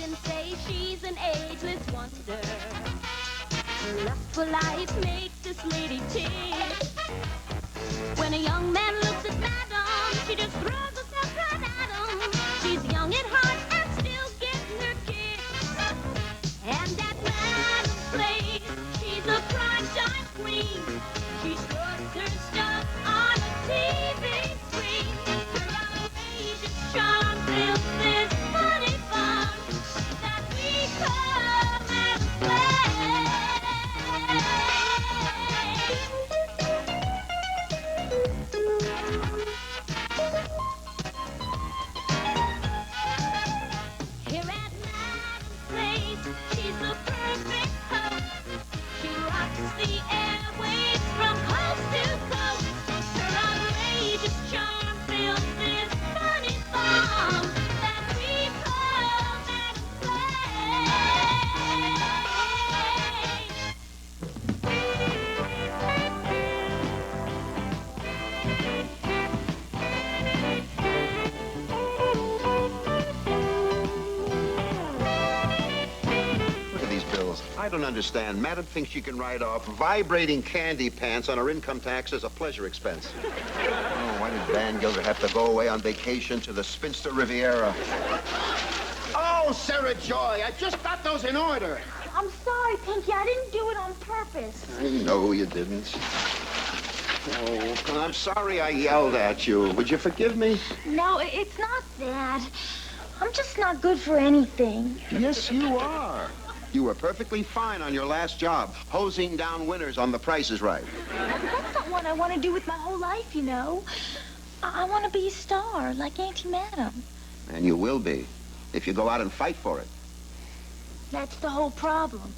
can say she's an ageless wonder. Her lust for life makes this lady tick. When a young man looks at Madame, she just throws herself right at him. She's young at heart and still getting her kicks. And at Madame's place, she's a prime time queen. She struts her stuff on a TV screen. Her outrageous charm fills this funny fun that we call Madame's place. Here at Madame's place, she's the perfect host. She rocks the airwaves from coast to coast. Her outrageous charm fills this funny farm that we call Madame's Look at these bills. I don't understand. Madam thinks she can write off vibrating candy pants on her income tax as a pleasure expense. Oh, why did Van Gilder have to go away on vacation to the Spinster Riviera? Oh, Sara Joy, I just got those in order. I'm sorry, Pinky. I didn't do it on purpose. No, you didn't. Oh, I'm sorry I yelled at you. Would you forgive me? No, it's not that. I'm just not good for anything. Yes, you are. You were perfectly fine on your last job, hosing down winners on The Price is Right. But that's not what I want to do with my whole life, you know. I want to be a star, like Auntie Madam. And you will be, if you go out and fight for it. That's the whole problem.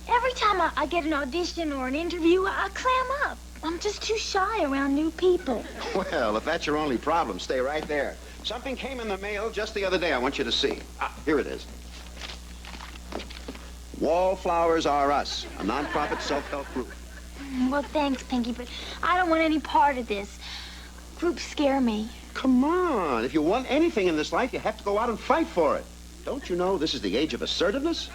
Every time I get an audition or an interview, I clam up. I'm just too shy around new people. Well, if that's your only problem, stay right there. Something came in the mail just the other day I want you to see. Here it is. Wallflowers Are Us, a nonprofit self-help group. Well, thanks, Pinky, but I don't want any part of this. Groups scare me. Come on. If you want anything in this life, you have to go out and fight for it. Don't you know this is the age of assertiveness?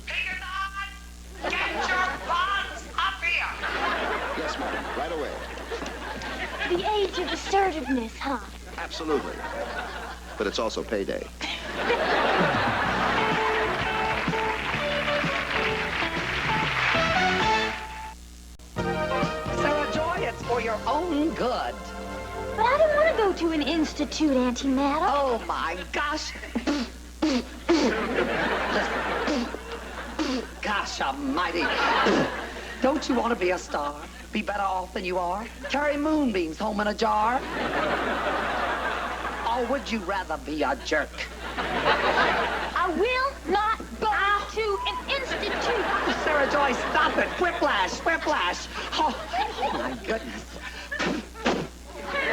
Peter Don, get your buns up here. Yes, madam. Right away. The age of assertiveness, huh? Absolutely. But it's also payday. Sara Joy, it's for your own good. But I don't want to go to an institute, Auntie Madam. Oh, my gosh. Gosh almighty. Don't you want to be a star? Be better off than you are? Carry moonbeams home in a jar? Or would you rather be a jerk? I will not go to an institute. Sara Joy, stop it. Whiplash, whiplash. Oh, my goodness.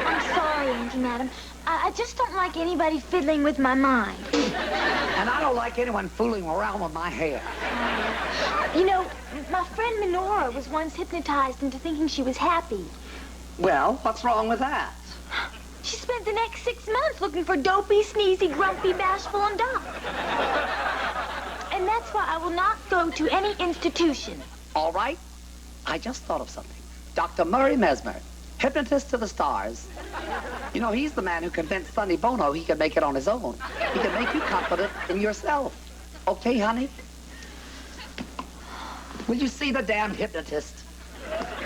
I'm sorry, Auntie Madam. I just don't like anybody fiddling with my mind. And I don't like anyone fooling around with my hair. You know, my friend Minora was once hypnotized into thinking she was happy. Well, what's wrong with that? She spent the next 6 months looking for dopey, sneezy, grumpy, bashful, and dumb. And that's why I will not go to any institution. All right. I just thought of something. Dr. Murray Mesmer, hypnotist to the stars. You know, he's the man who convinced Sonny Bono he could make it on his own. He can make you confident in yourself. Okay, honey? Will you see the damn hypnotist?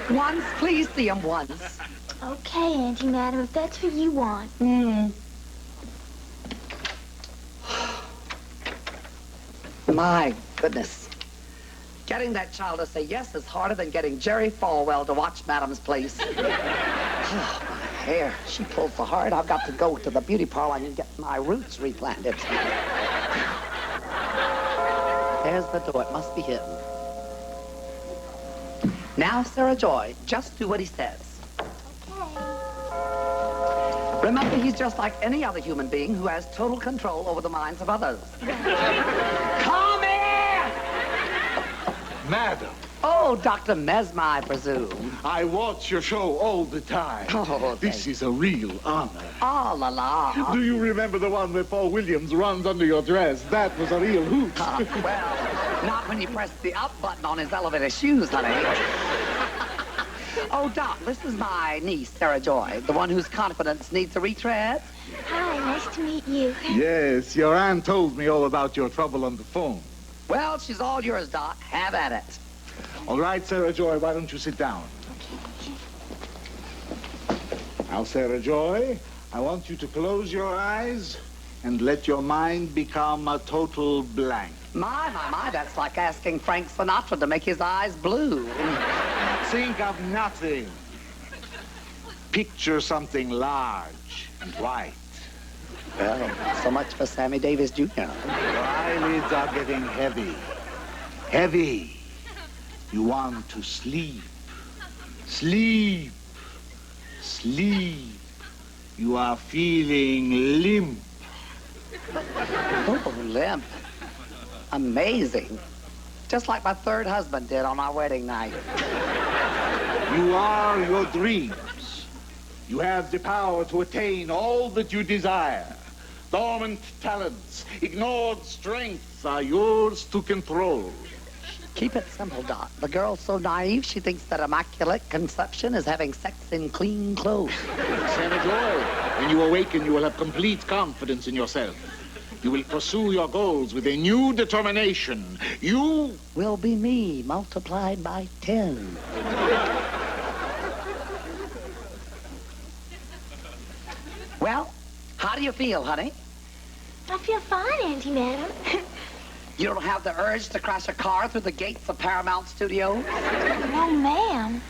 Once, please see him once. Okay, Auntie Madam, if that's what you want. My goodness. Getting that child to say yes is harder than getting Jerry Falwell to watch Madam's Place. Oh, my hair. She pulls so hard, I've got to go to the beauty parlor and get my roots replanted. There's the door. It must be hidden. Now, Sara Joy, just do what he says. Remember, he's just like any other human being who has total control over the minds of others. Come here! Madam. Oh, Dr. Mesmer, I presume. I watch your show all the time. Oh, This is a real honor. Oh, la la. Do you remember the one where Paul Williams runs under your dress? That was a real hoot. Well, not when you press the up button on his elevator shoes, honey. Oh, Doc, this is my niece, Sara Joy, the one whose confidence needs a retread. Hi, nice to meet you. Yes, your aunt told me all about your trouble on the phone. Well, she's all yours, Doc. Have at it. All right, Sara Joy, why don't you sit down? Now, Sara Joy, I want you to close your eyes and let your mind become a total blank. My, that's like asking Frank Sinatra to make his eyes blue. Think of nothing. Picture something large and white. Well, so much for Sammy Davis Jr. Your eyelids are getting heavy. Heavy. You want to sleep. Sleep. Sleep. You are feeling limp. Oh, limp. Amazing. Just like my third husband did on our wedding night. You are your dreams. You have the power to attain all that you desire. Dormant talents, ignored strengths are yours to control. Keep it simple, Doc. The girl's so naive, she thinks that immaculate conception is having sex in clean clothes. Sara Joy, when you awaken, you will have complete confidence in yourself. You will pursue your goals with a new determination. You will be me multiplied by 10. Well, how do you feel, honey? I feel fine, Auntie Madam. You don't have the urge to crash a car through the gates of Paramount Studios? No, ma'am.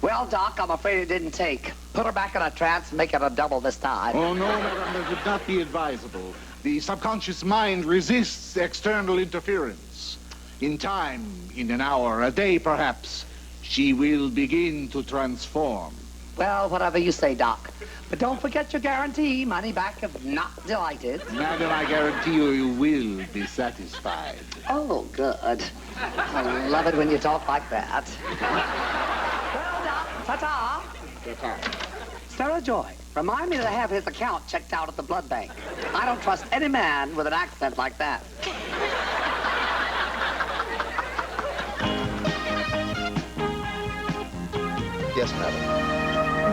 Well, Doc, I'm afraid it didn't take. Put her back in a trance and make it a double this time. Oh, no, madam, that would not be advisable. The subconscious mind resists external interference. In time, in an hour, a day perhaps, she will begin to transform. Well, whatever you say, Doc. But don't forget your guarantee. Money back if not delighted. Madam, I guarantee you will be satisfied. Oh, good. I love it when you talk like that. Well, Doc, ta-ta. Ta-ta. Sara Joy, remind me to have his account checked out at the blood bank. I don't trust any man with an accent like that. Yes, madam.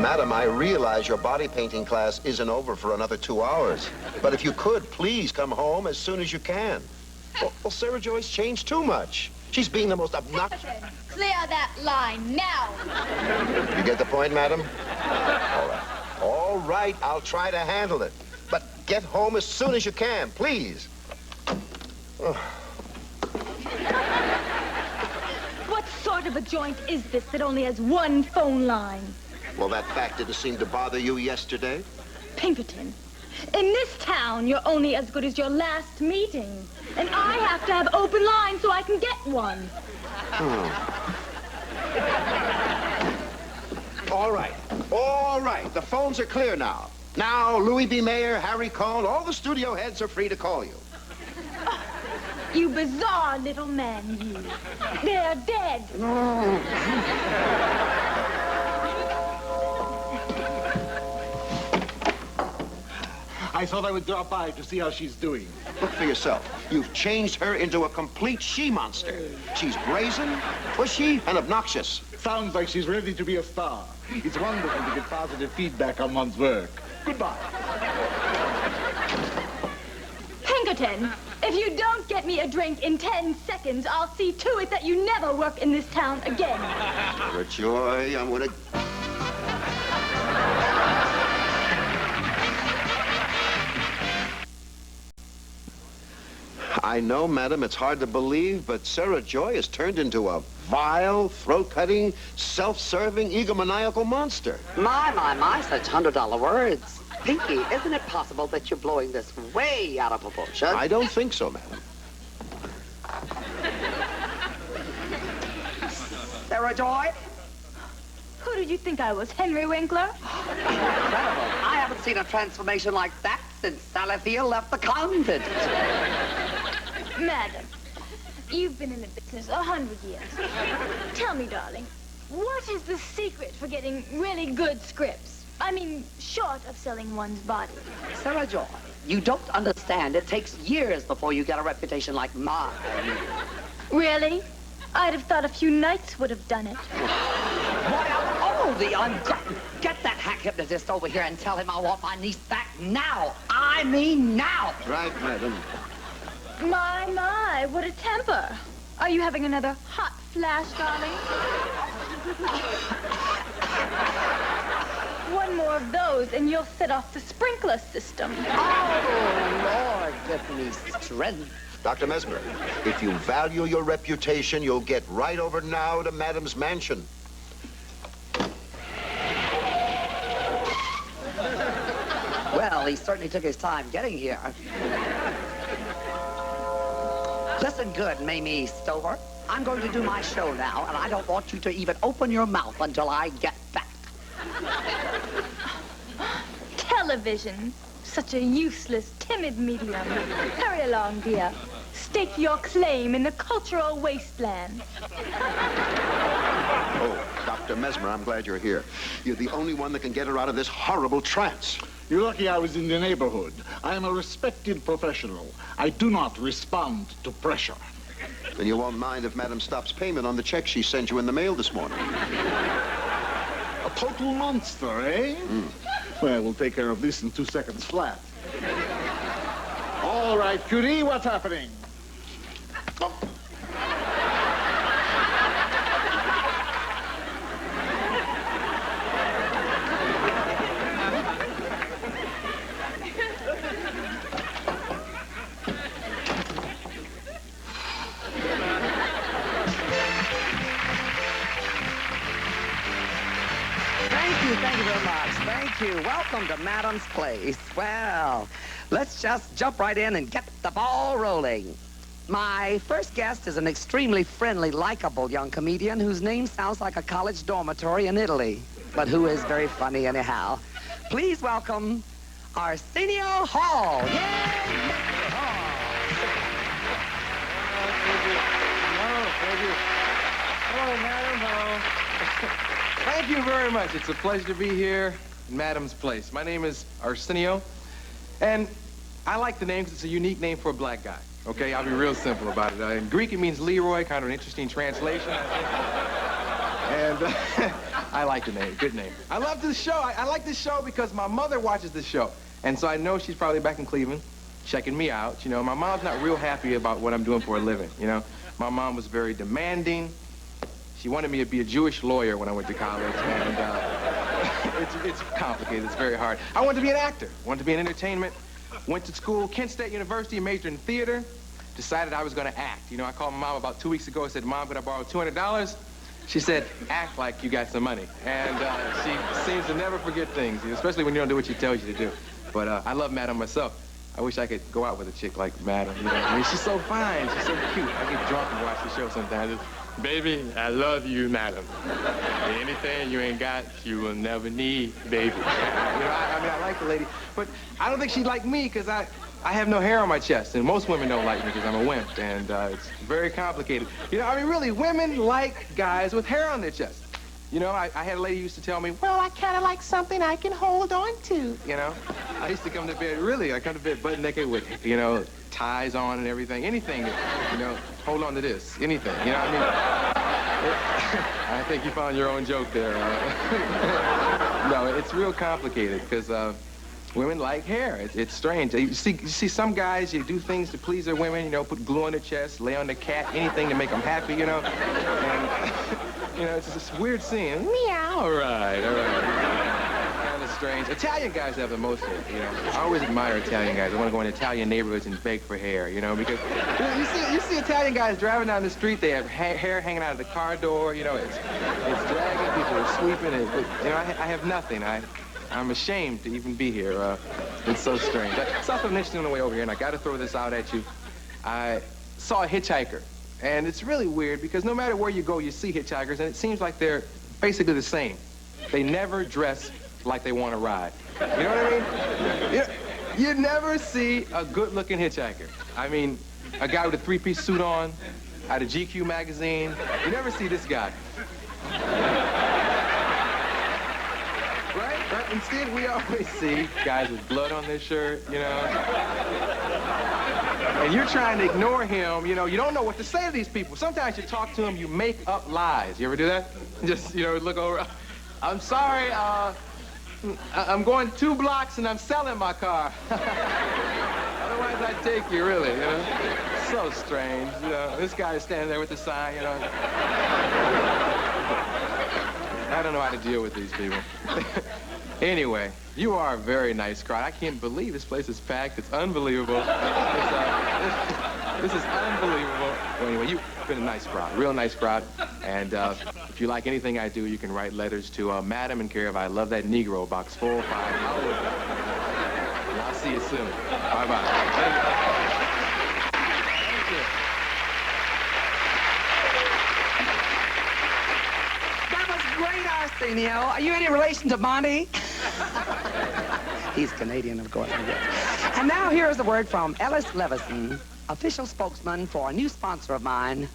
Madam, I realize your body painting class isn't over for another 2 hours. But if you could, please come home as soon as you can. Well, Sara Joy's changed too much. She's being the most obnoxious... Clear that line now. You get the point, madam? All right. All right, I'll try to handle it. But get home as soon as you can, please. What sort of a joint is this that only has one phone line? Well, that fact didn't seem to bother you yesterday. Pinkerton, in this town, you're only as good as your last meeting. And I have to have open lines so I can get one. All right. All right. The phones are clear now. Now, Louis B. Mayer, Harry Cohn, all the studio heads are free to call you. You bizarre little man, you. They're dead. I thought I would drop by to see how she's doing. Look for yourself. You've changed her into a complete she-monster. She's brazen, pushy, and obnoxious. Sounds like she's ready to be a star. It's wonderful to get positive feedback on one's work. Goodbye. Pinkerton, if you don't get me a drink in 10 seconds, I'll see to it that you never work in this town again. Sara Joy, I'm gonna... I know, madam, it's hard to believe, but Sara Joy has turned into a vile, throat-cutting, self-serving, egomaniacal monster. My, such $100 words. Pinky, isn't it possible that you're blowing this way out of proportion? I don't think so, madam. Sara Joy? Who did you think I was, Henry Winkler? Incredible. I haven't seen a transformation like that since Sally Field left the convent. Madam, You've been in the business 100 years. Tell me, darling, what is the secret for getting really good scripts? I mean, short of selling one's body. Sara Joy, you don't understand. It takes years before you get a reputation like mine. Really? I'd have thought a few nights would have done it. The ungotten. Get that hack hypnotist over here and tell him I want my niece back now. I mean now. Right, madam. My, what a temper. Are you having another hot flash, darling? One more of those and you'll set off the sprinkler system. Oh, Lord, give me strength. Dr. Mesmer, if you value your reputation, you'll get right over now to Madam's mansion. Well, he certainly took his time getting here. Listen good, Mamie Stover. I'm going to do my show now, and I don't want you to even open your mouth until I get back. Television. Such a useless, timid medium. Hurry along, dear. Stake your claim in the cultural wasteland. Oh, Dr. Mesmer, I'm glad you're here. You're the only one that can get her out of this horrible trance. You're lucky I was in the neighborhood. I am a respected professional. I do not respond to pressure. Then you won't mind if Madam stops payment on the check she sent you in the mail this morning. A total monster, eh? Well, we'll take care of this in 2 seconds flat. All right, cutie, what's happening? Oh. Thank you very much. Thank you. Welcome to Madam's Place. Well, let's just jump right in and get the ball rolling. My first guest is an extremely friendly, likable young comedian whose name sounds like a college dormitory in Italy, but who is very funny anyhow. Please welcome Arsenio Hall. Yay! Mr. Hall. Hello, madam. Hello. Thank you very much. It's a pleasure to be here in Madam's Place. My name is Arsenio, and I like the name because it's a unique name for a black guy. Okay, I'll be real simple about it. In Greek, it means Leroy, kind of an interesting translation, I think. And I like the name, good name. I love this show. I like this show because my mother watches this show. And so I know she's probably back in Cleveland checking me out. You know, my mom's not real happy about what I'm doing for a living, you know. My mom was very demanding. She wanted me to be a Jewish lawyer when I went to college, and it's complicated, it's very hard. I wanted to be an actor, wanted to be in entertainment, went to school, Kent State University, majored in theater, decided I was gonna act. You know, I called my mom about 2 weeks ago, I said, Mom, could I borrow $200? She said, act like you got some money. And she seems to never forget things, especially when you don't do what she tells you to do. But I love Madam myself. I wish I could go out with a chick like Madam, you know? I mean, she's so fine, she's so cute. I get drunk and watch the show sometimes. Baby, I love you, Madam. Anything you ain't got, you will never need, baby. You know, I mean, I like the lady, but I don't think she'd like me because I have no hair on my chest, and most women don't like me because I'm a wimp, and it's very complicated. You know, I mean, really, women like guys with hair on their chest. You know, I had a lady who used to tell me, well, I kind of like something I can hold on to, you know? I used to come to bed, really, I come to bed butt naked with, you know, ties on and everything, anything, you know, hold on to this, anything, you know what I mean? I think you found your own joke there. No, it's real complicated because women like hair. It's strange. You see some guys, you do things to please their women, you know, put glue on their chest, lay on their cat, anything to make them happy, you know? And, you know, it's this weird scene. Meow, all right. Kind of strange. Italian guys have the most hair, you know. I always admire Italian guys. I want to go in Italian neighborhoods and beg for hair, you know, because you see Italian guys driving down the street, they have hair hanging out of the car door, you know, it's dragging, people are sweeping it. You know, I have nothing. I'm ashamed to even be here. It's so strange. I saw something interesting on the way over here, and I got to throw this out at you. I saw a hitchhiker. And it's really weird because no matter where you go, you see hitchhikers, and it seems like they're basically the same. They never dress like they want to ride. You know what I mean? You never see a good-looking hitchhiker. I mean, a guy with a three-piece suit on, out of GQ magazine. You never see this guy. Right? Instead, we always see guys with blood on their shirt, you know. And you're trying to ignore him, you know. You don't know what to say to these people. Sometimes you talk to them, you make up lies. You ever do that? Just, you know, look over. I'm sorry, I'm going 2 blocks and I'm selling my car. Otherwise, I'd take you, really, you know. So strange, you know. This guy is standing there with the sign, you know. I don't know how to deal with these people. Anyway, you are a very nice crowd. I can't believe this place is packed. It's unbelievable. This is unbelievable. Well, anyway, you've been a nice crowd, real nice crowd. And if you like anything I do, you can write letters to Madam in care of I Love That Negro, Box 405, Hollywood. And I'll see you soon. Bye-bye. Thank you. That was great, Arsenio. Are you any relation to Monty? He's Canadian, of course. And now here's a word from Ellis Levison, official spokesman for a new sponsor of mine,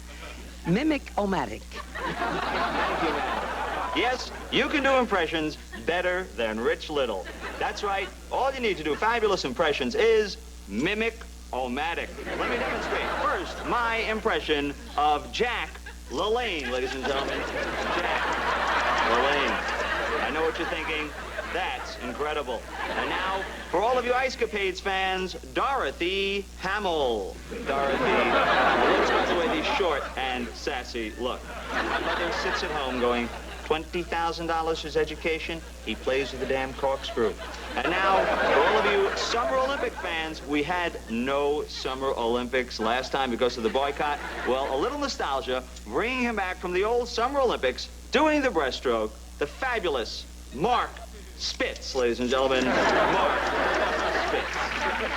Mimic-O-Matic. Thank you, ma'am. Yes, you can do impressions better than Rich Little. That's right. All you need to do fabulous impressions is Mimic-O-Matic. Let me demonstrate. First, my impression of Jack LaLanne, ladies and gentlemen. Jack LaLanne. I know what you're thinking. That's incredible. And now, for all of you Ice Capades fans, Dorothy Hamill. Dorothy Hamill. Looks, by the way, the short and sassy look. My mother sits at home going, $20,000 for his education, he plays with the damn corkscrew. And now, for all of you Summer Olympic fans, we had no Summer Olympics last time because of the boycott. Well, a little nostalgia, bringing him back from the old Summer Olympics, doing the breaststroke, the fabulous Mark Spitz, ladies and gentlemen. Mark Spitz.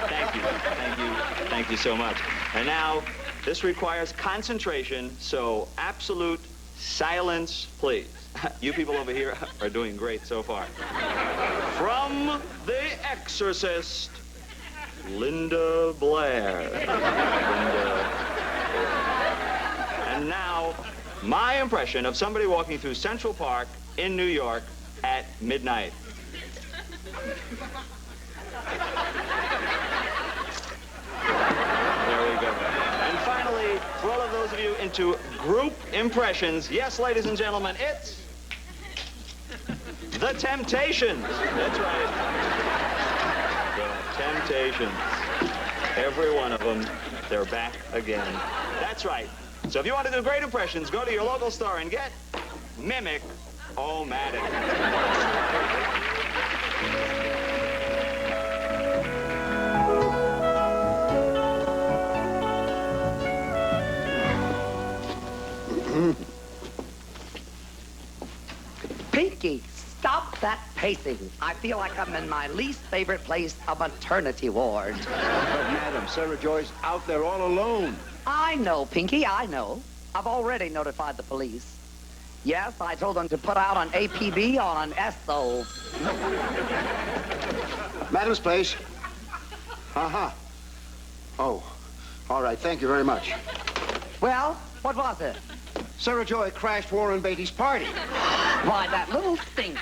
Thank you. Thank you. Thank you so much. And now, this requires concentration, so absolute silence, please. You people over here are doing great so far. From The Exorcist, Linda Blair. And now, my impression of somebody walking through Central Park in New York at midnight. There we go. And finally, for all of those of you into group impressions, yes, ladies and gentlemen, it's The Temptations. That's right. The Temptations. Every one of them, they're back again. That's right. So if you want to do great impressions, go to your local store and get Mimic-O-Matic. Pinky, stop that pacing. I feel like I'm in my least favorite place, a maternity ward. But, Madam, Sara Joy's out there all alone. I know, Pinky, I know. I've already notified the police. Yes, I told them to put out an APB on an SO. Madam's place. Uh-huh. Oh, all right. Thank you very much. Well, what was it? Sara Joy crashed Warren Beatty's party. Why, that little stink.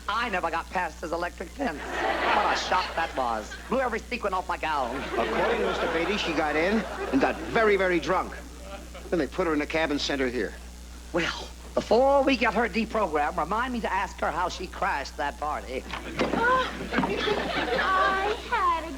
I never got past his electric fence. What a shock that was. Blew every sequin off my gown. According to Mr. Beatty, she got in and got very, very drunk. Then they put her in the cab and sent her here. Well, before we get her deprogrammed, remind me to ask her how she crashed that party. Oh, I had a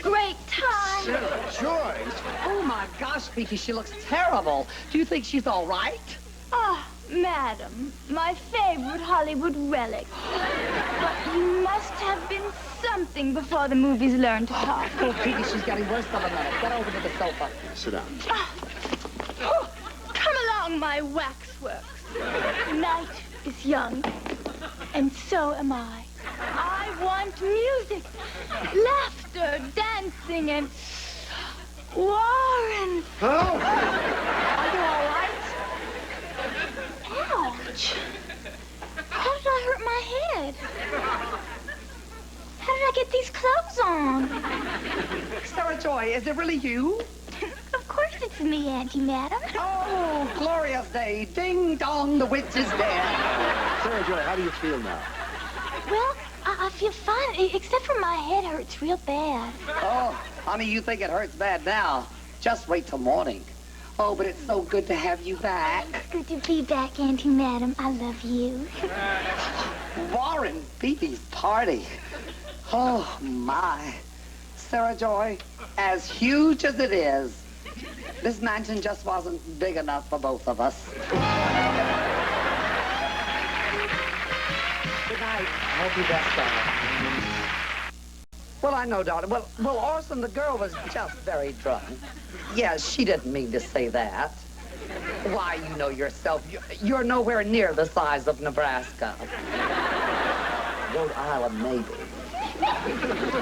great time. Sara Joy. Oh, my gosh, Pinky, she looks terrible. Do you think she's all right? Ah, madam, my favorite Hollywood relic. But you must have been something before the movies learned to talk. Oh, Pinky, she's getting worse than a minute. Get over to the sofa. Sit down. Oh, come along, my waxworks. Night is young, and so am I. I want music, laughter, dancing, and... Warren! Oh! Are you all right? Ouch! How did I hurt my head? How did I get these clothes on? Sara Joy, is it really you? it's me, Auntie Madam. Oh, glorious day. Ding dong, the witch is dead. Sara Joy, how do you feel now? Well, I feel fine, except for my head hurts real bad. Oh, honey, you think it hurts bad now. Just wait till morning. Oh, but it's so good to have you back. Good to be back, Auntie Madam. I love you. Warren Beatty's party. Oh, my. Sara Joy, as huge as it is, this mansion just wasn't big enough for both of us. Good night. I hope you best out. Well, I know, darling. Well, Orson, the girl was just very drunk. Yes, she didn't mean to say that. Why, you know yourself, you're nowhere near the size of Nebraska. Rhode Island, maybe.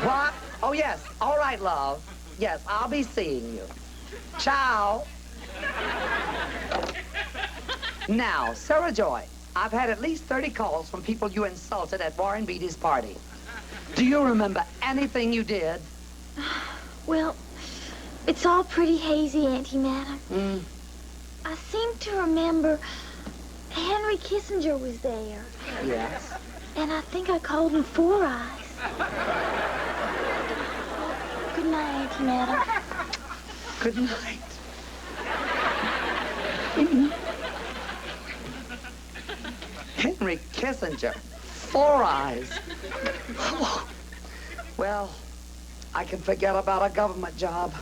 What? Oh, yes. All right, love. Yes, I'll be seeing you. Ciao. Now, Sara Joy, I've had at least 30 calls from people you insulted at Warren Beatty's party. Do you remember anything you did? Well, it's all pretty hazy, Auntie Madam. I seem to remember Henry Kissinger was there. Yes. And I think I called him Four Eyes. Good night, Auntie Madam. Good night. Henry Kissinger. Four Eyes. Oh. Well, I can forget about a government job.